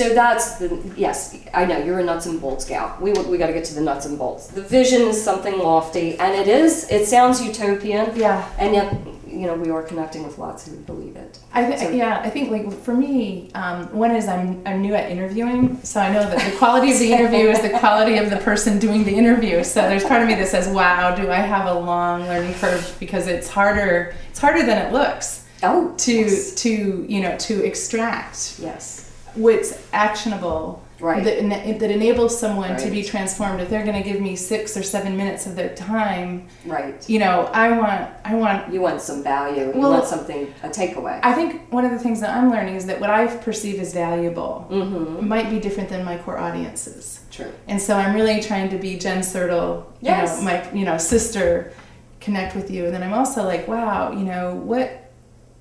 So that's yes, I know, you're a nuts and bolts gal. We got to get to the nuts and bolts. The vision is something lofty, and it sounds utopian. Yeah. And yet, we are connecting with lots who believe it. I think like for me, one is I'm new at interviewing, so I know that the quality of the interview is the quality of the person doing the interview. So there's part of me that says, wow, do I have a long learning curve, because it's harder than it looks. Oh, to extract yes what's actionable, right, that enables someone right. to be transformed. If they're going to give me 6 or 7 minutes of their time, right, I want you want some value. You want something, a takeaway. I think one of the things that I'm learning is that what I perceive as valuable mm-hmm. might be different than my core audiences. True. And so I'm really trying to be Jenn Sertl, yes. my sister, connect with you. And then I'm also like, wow,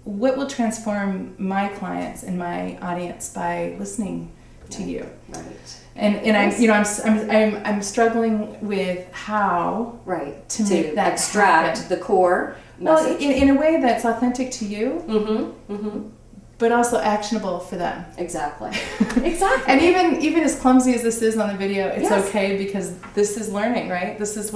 what will transform my clients and my audience by listening to you? Right. And yes. I'm struggling with how to make that extract happen. the core message. Well, in a way that's authentic to you, mm-hmm. Mm-hmm. but also actionable for them. Exactly. Exactly. And even as clumsy as this is on the video, it's yes. okay, because this is learning, right? This is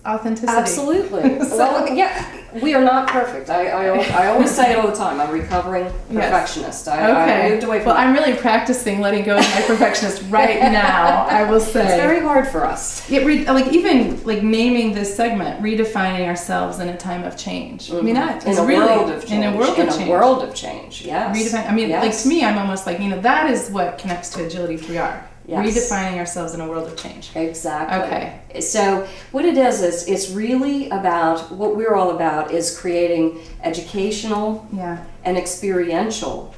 authenticity. Absolutely. Well, yeah, we are not perfect. I always say it all the time. I'm a recovering perfectionist. Yes. I moved away from I'm really practicing letting go of my perfectionist right now, I will say. It's very hard for us. Even naming this segment, redefining ourselves in a time of change. Mm-hmm. I mean, that in is a really world of change. In a world of change. Yes. Redefine. I mean, yes. to me, I'm almost like, that is what connects to Agility 3R. Yes. Redefining ourselves in a world of change. Exactly. Okay. So what it is it's really about, what we're all about is creating educational and experiential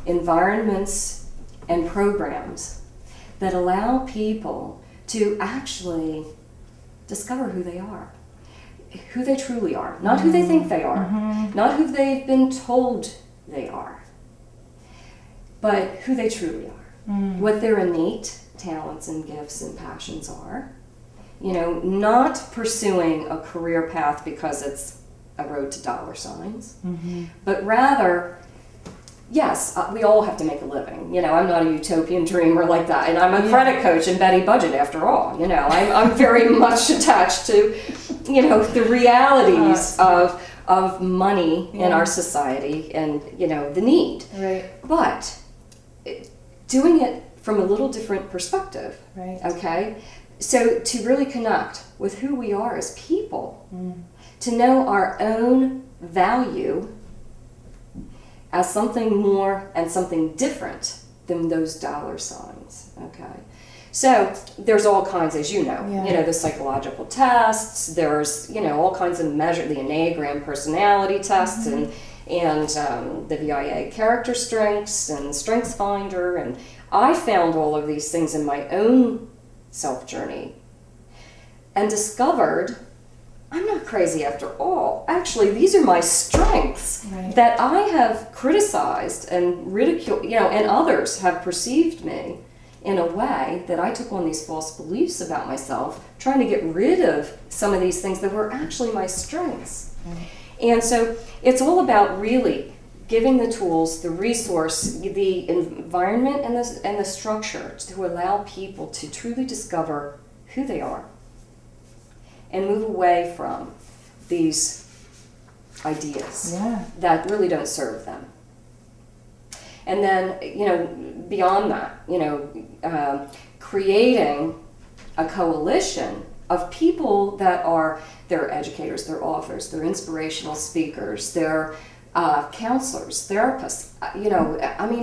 environments and programs that allow people to actually discover who they are, who they truly are, not who they think they are, mm-hmm. not who they've been told they are, but who they truly are. What their innate talents and gifts and passions are. Not pursuing a career path because it's a road to dollar signs, mm-hmm. but rather, yes, we all have to make a living. I'm not a utopian dreamer like that, and I'm a credit coach and Betty Budget after all. I'm very much attached to, the realities of money in our society and, the need. Right. But doing it from a little different perspective, right? Okay? So to really connect with who we are as people, to know our own value as something more and something different than those dollar signs, okay? So there's all kinds, as you know, the psychological tests, there's, all kinds of measures, the Enneagram personality tests, mm-hmm. and the VIA character strengths and Strengths Finder, and I found all of these things in my own self journey and discovered I'm not crazy after all. Actually, these are my strengths that I have criticized and ridiculed, and others have perceived me in a way that I took on these false beliefs about myself, trying to get rid of some of these things that were actually my strengths. And so it's all about really giving the tools, the resource, the environment, and the structure to allow people to truly discover who they are and move away from these ideas that really don't serve them. And then, beyond that, creating a coalition of people that are, they're educators, they're authors, they're inspirational speakers, they're counselors, therapists,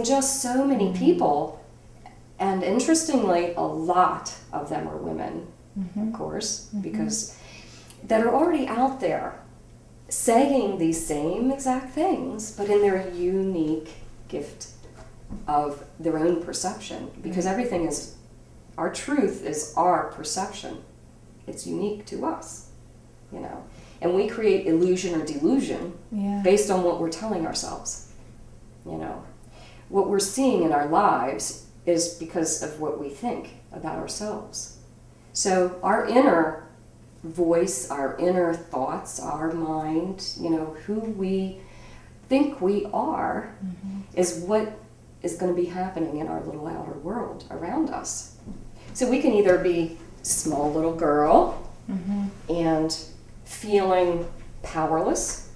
just so many people. And interestingly, a lot of them are women, of course, because that are already out there saying these same exact things, but in their unique gift of their own perception. Because everything is, our truth is our perception. It's unique to us, And we create illusion or delusion based on what we're telling ourselves. What we're seeing in our lives is because of what we think about ourselves. So our inner voice, our inner thoughts, our mind, who we think we are, is what is going to be happening in our little outer world around us. So we can either be small little girl and feeling powerless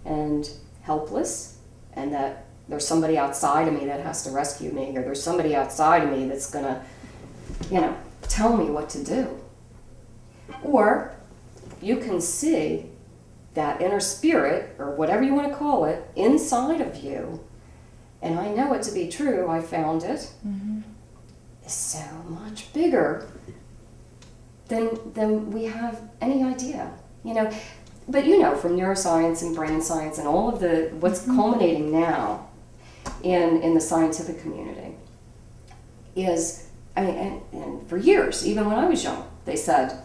and helpless, and that there's somebody outside of me that has to rescue me, or there's somebody outside of me that's going to, tell me what to do. Or you can see that inner spirit, or whatever you want to call it, inside of you, and I know it to be true, I found it, is so much bigger than we have any idea. But from neuroscience and brain science and all of what's culminating now in the scientific community is, and for years, even when I was young, they said,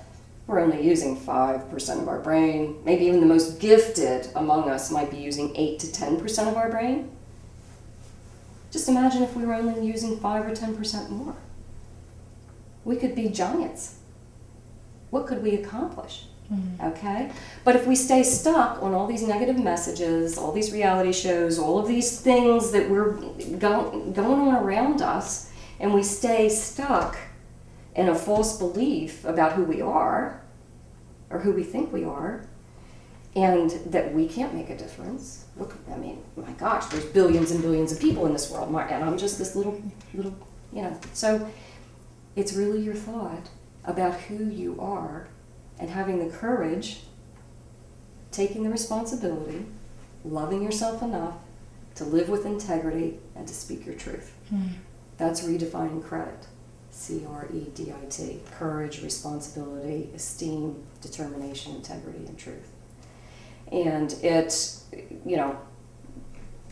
we're only using 5% of our brain. Maybe even the most gifted among us might be using 8 to 10% of our brain. Just imagine if we were only using 5 or 10% more. We could be giants. What could we accomplish? Okay? But if we stay stuck on all these negative messages, all these reality shows, all of these things that we're going on around us, and we stay stuck in a false belief about who we are, or who we think we are, and that we can't make a difference. Look, my gosh, there's billions and billions of people in this world, and I'm just this little, So it's really your thought about who you are, and having the courage, taking the responsibility, loving yourself enough to live with integrity and to speak your truth. That's redefining credit. CREDIT. Courage, responsibility, esteem, determination, integrity, and truth. And it's,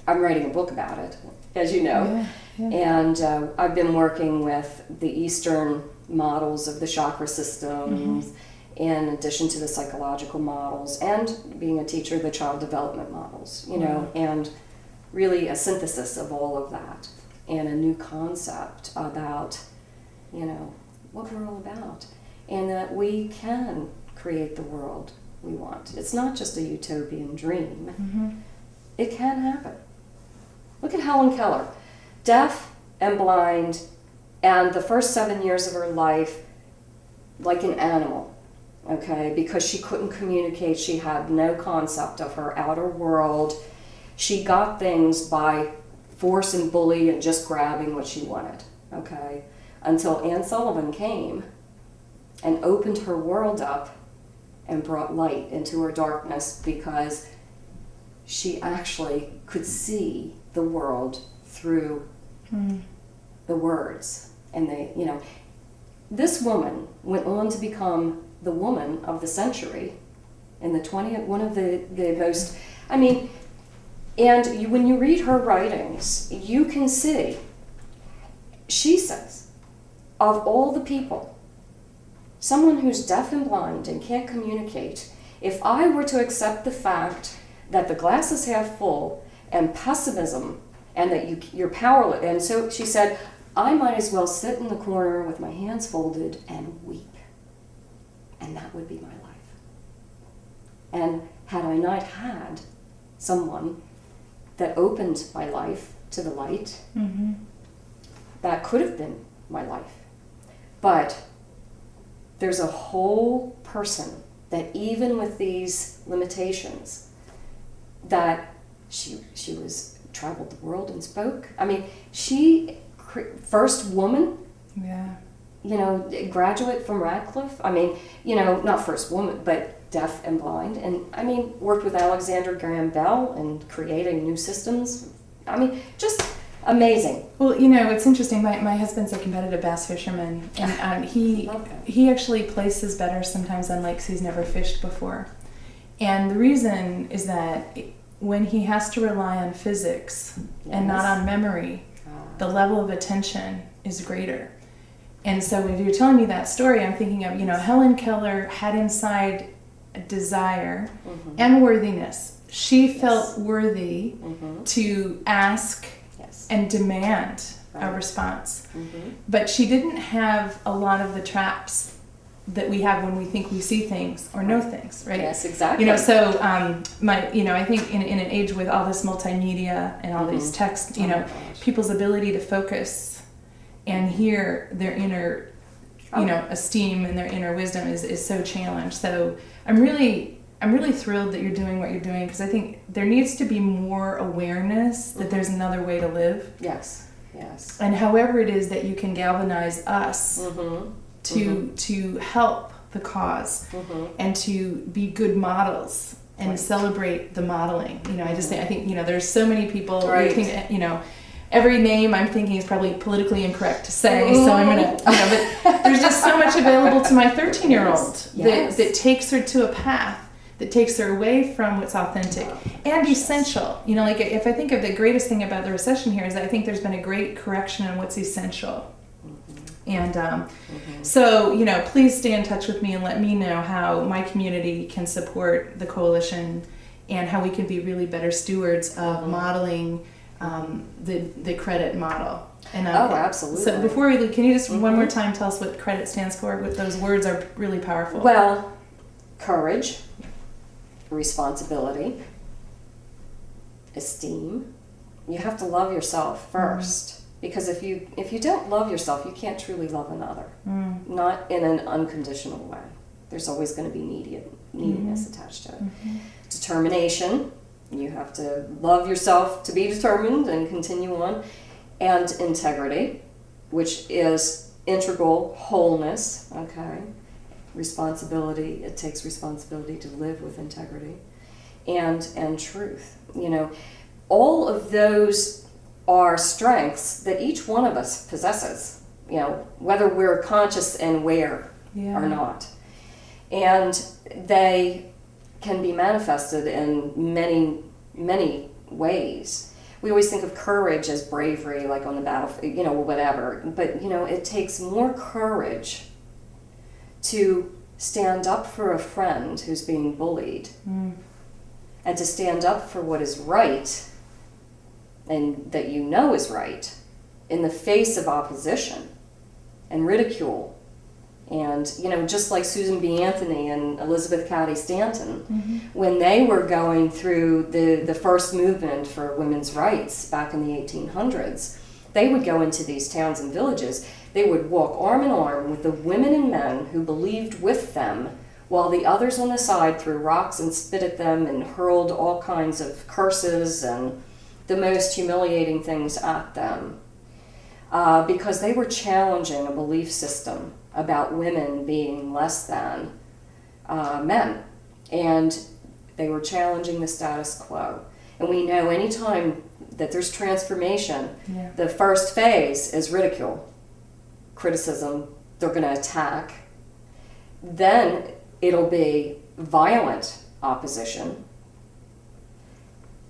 I'm writing a book about it, as you know. And I've been working with the Eastern models of the chakra systems, in addition to the psychological models, and being a teacher, the child development models, and really a synthesis of all of that, and a new concept about what we're all about, and that we can create the world we want. It's not just a utopian dream. It can happen. Look at Helen Keller, deaf and blind, and the first 7 years of her life like an animal, okay, because she couldn't communicate. She had no concept of her outer world. She got things by force and bully and just grabbing what she wanted, okay, until Anne Sullivan came and opened her world up and brought light into her darkness, because she actually could see the world through the words. And this woman went on to become the woman of the century in the 20th, one of the most, when you read her writings, you can see, she says, of all the people, someone who's deaf and blind and can't communicate, if I were to accept the fact that the glass is half full and pessimism and that you're powerless, and so she said, I might as well sit in the corner with my hands folded and weep, and that would be my life. And had I not had someone that opened my life to the light, that could have been my life. But there's a whole person that, even with these limitations, that she was traveled the world and spoke. She first woman, graduate from Radcliffe. Not first woman, but deaf and blind, and worked with Alexander Graham Bell and creating new systems. Just amazing. Well, it's interesting. My husband's a competitive bass fisherman, and he actually places better sometimes on lakes he's never fished before. And the reason is that when he has to rely on physics and not on memory, the level of attention is greater. And so if you're telling me that story, I'm thinking of, Helen Keller had inside a desire and worthiness. She felt worthy to ask and demand a response. But she didn't have a lot of the traps that we have when we think we see things or know things, right? Yes, exactly. So I think in an age with all this multimedia and all these text, people's ability to focus and hear their inner, esteem and their inner wisdom is so challenged. So I'm really thrilled that you're doing what you're doing, because I think there needs to be more awareness that there's another way to live. Yes. And however it is that you can galvanize us to help the cause and to be good models and celebrate the modeling. I think there's so many people who think, every name I'm thinking is probably politically incorrect to say, so I'm gonna, but there's just so much available to my 13-year-old that takes her to a path that takes her away from what's authentic and essential. If I think of the greatest thing about the recession here is that I think there's been a great correction on what's essential. And so, please stay in touch with me and let me know how my community can support the coalition and how we can be really better stewards of modeling the credit model. And, absolutely. So before we leave, can you just one more time tell us what credit stands for? What those words are really powerful. Well, courage, responsibility, esteem. You have to love yourself first, because if you don't love yourself, you can't truly love another. Not in an unconditional way. There's always going to be neediness attached to it. Determination. You have to love yourself to be determined and continue on. And integrity, which is integral wholeness. Okay. Responsibility. It takes responsibility to live with integrity, and truth. All of those are strengths that each one of us possesses. Whether we're conscious and aware or not, and they can be manifested in many ways. We always think of courage as bravery, like on the battlefield, whatever. But it takes more courage to stand up for a friend who's being bullied, and to stand up for what is right and that is right in the face of opposition and ridicule. And just like Susan B. Anthony and Elizabeth Cady Stanton, when they were going through the first movement for women's rights back in the 1800s, they would go into these towns and villages. They would walk arm in arm with the women and men who believed with them, while the others on the side threw rocks and spit at them and hurled all kinds of curses and the most humiliating things at them, because they were challenging a belief system about women being less than men, and they were challenging the status quo. And we know anytime that there's transformation, the first phase is ridicule, criticism. They're going to attack. Then it'll be violent opposition.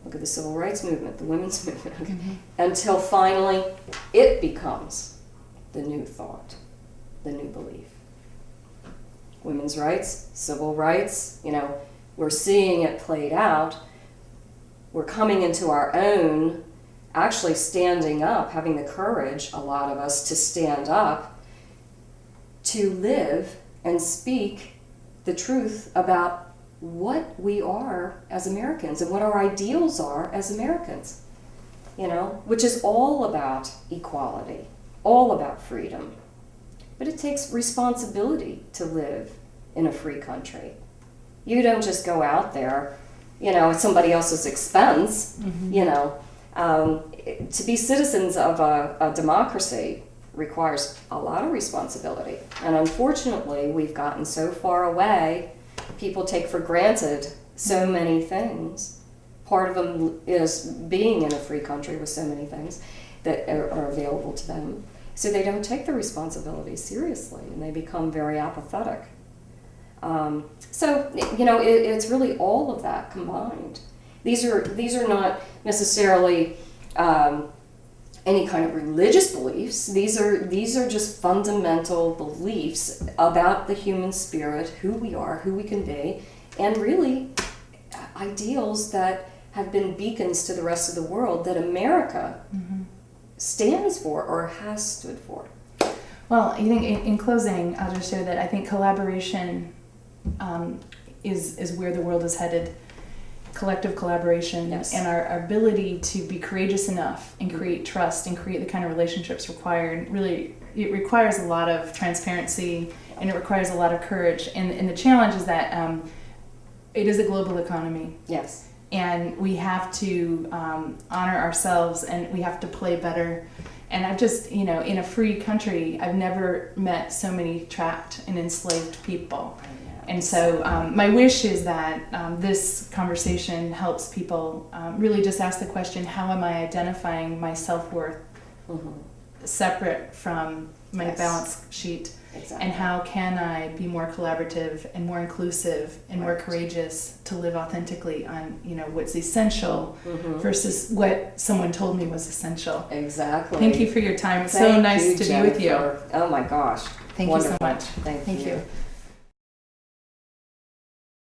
Look at the civil rights movement, the women's movement, until finally it becomes the new thought, the new belief. Women's rights, civil rights, we're seeing it played out. We're coming into our own, actually standing up, having the courage, a lot of us, to stand up, to live and speak the truth about what we are as Americans and what our ideals are as Americans, which is all about equality, all about freedom. But it takes responsibility to live in a free country. You don't just go out there, at somebody else's expense. To be citizens of a democracy requires a lot of responsibility. And unfortunately, we've gotten so far away. People take for granted so many things. Part of them is being in a free country with so many things that are available to them. So they don't take the responsibility seriously, and they become very apathetic. It's really all of that combined. These are not necessarily any kind of religious beliefs. These are just fundamental beliefs about the human spirit, who we are, who we can be, and really ideals that have been beacons to the rest of the world that America stands for or has stood for. Well, I think in closing, I'll just share that I think collaboration is where the world is headed. Collective collaboration, Yes. and our ability to be courageous enough and create trust and create the kind of relationships required. Really, it requires a lot of transparency, and it requires a lot of courage. And the challenge is that it is a global economy. Yes. And we have to honor ourselves, and we have to play better. And I've just, in a free country, I've never met so many trapped and enslaved people. And so my wish is that this conversation helps people really just ask the question, how am I identifying my self-worth separate from my balance sheet? Exactly. And how can I be more collaborative and more inclusive and more courageous to live authentically on, what's essential versus what someone told me was essential. Exactly. Thank you for your time. It's so nice to be with you. Oh my gosh. Thank Wonderful. you so much. Thank you.